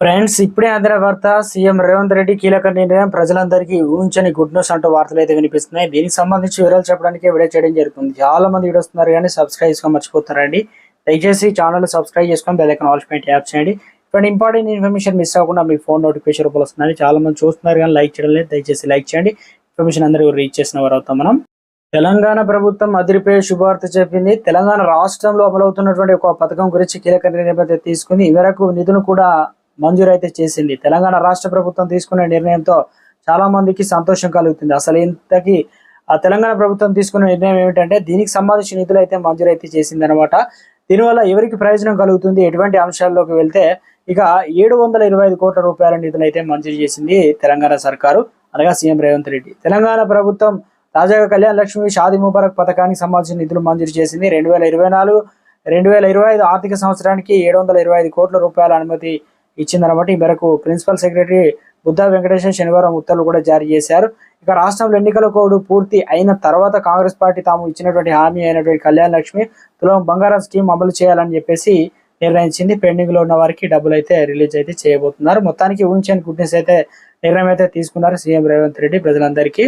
Friends, ఇప్పుడే అందిన వార్త. సీఎం రేవంత్ రెడ్డి కీలక నిర్ణయం. ప్రజలందరికీ ఊహించని గుడ్ న్యూస్ అంటూ వార్తలు అయితే వినిపిస్తున్నాయి. దీనికి సంబంధించి వివరాలు చెప్పడానికి వీడియో చేయడం జరుగుతుంది. చాలా మంది వీడియో వస్తున్నారు కానీ సబ్స్క్రైబ్ చేసుకొని మర్చిపోతారండి. దయచేసి ఛానల్ సబ్స్క్రైబ్ చేసుకొని బెల్ ఐకాన్ ఆల్ పైన ట్యాప్ చేయండి. ఇప్పుడు ఇంపార్టెంట్ ఇన్ఫర్మేషన్ మిస్ అవ్వకుండా మీ ఫోన్ నోటిఫికేషన్ రూపంలో వస్తుంది. చాలా మంది చూస్తున్నారు కానీ లైక్ చేయడం లేదు. దయచేసి లైక్ చేయండి. ఇన్ఫర్మేషన్ అందరూ రీచ్ చేసిన వారు అవుతాం మనం. తెలంగాణ ప్రభుత్వం అదిరిపోయే శుభవార్త చెప్పింది. తెలంగాణ రాష్ట్రంలో అమలవుతున్నటువంటి ఒక పథకం గురించి కీలక నిర్ణయం అయితే తీసుకుని ఈ మేరకు నిధులు కూడా మంజూరు అయితే చేసింది. తెలంగాణ రాష్ట్ర ప్రభుత్వం తీసుకునే నిర్ణయంతో చాలా మందికి సంతోషం కలుగుతుంది. అసలు ఇంతకీ ఆ తెలంగాణ ప్రభుత్వం తీసుకున్న నిర్ణయం ఏమిటంటే దీనికి సంబంధించిన నిధులు అయితే మంజూరు అయితే చేసింది అనమాట. దీనివల్ల ఎవరికి ప్రయోజనం కలుగుతుంది, ఎటువంటి అంశాల్లోకి వెళ్తే ఇక 725 కోట్ల రూపాయల నిధులు అయితే మంజూరు చేసింది తెలంగాణ సర్కారు, అనగా సీఎం రేవంత్ రెడ్డి. తెలంగాణ ప్రభుత్వం తాజాగా కళ్యాణ్ లక్ష్మి షాదీ ముబారక్ పథకానికి సంబంధించిన నిధులు మంజూరు చేసింది. 2024-2025 ఆర్థిక సంవత్సరానికి 725 కోట్ల రూపాయల అనుమతి ఇచ్చిందనమాట. ఈ మేరకు ప్రిన్సిపల్ సెక్రటరీ బుద్ధా వెంకటేశ్వర శనివారం ఉత్తర్వులు కూడా జారీ చేశారు. ఇక రాష్ట్రంలో ఎన్నికల కోడ్ పూర్తి అయిన తర్వాత కాంగ్రెస్ పార్టీ తాము ఇచ్చినటువంటి హామీ అయినటువంటి కళ్యాణ్ లక్ష్మి తులం బంగారం స్కీమ్ అమలు చేయాలని చెప్పేసి నిర్ణయించింది. పెండింగ్ లో ఉన్న వారికి డబ్బులు అయితే రిలీజ్ అయితే చేయబోతున్నారు. మొత్తానికి ఊహించని గుడ్ న్యూస్ అయితే నిర్ణయం అయితే తీసుకున్నారు సీఎం రేవంత్ రెడ్డి ప్రజలందరికీ.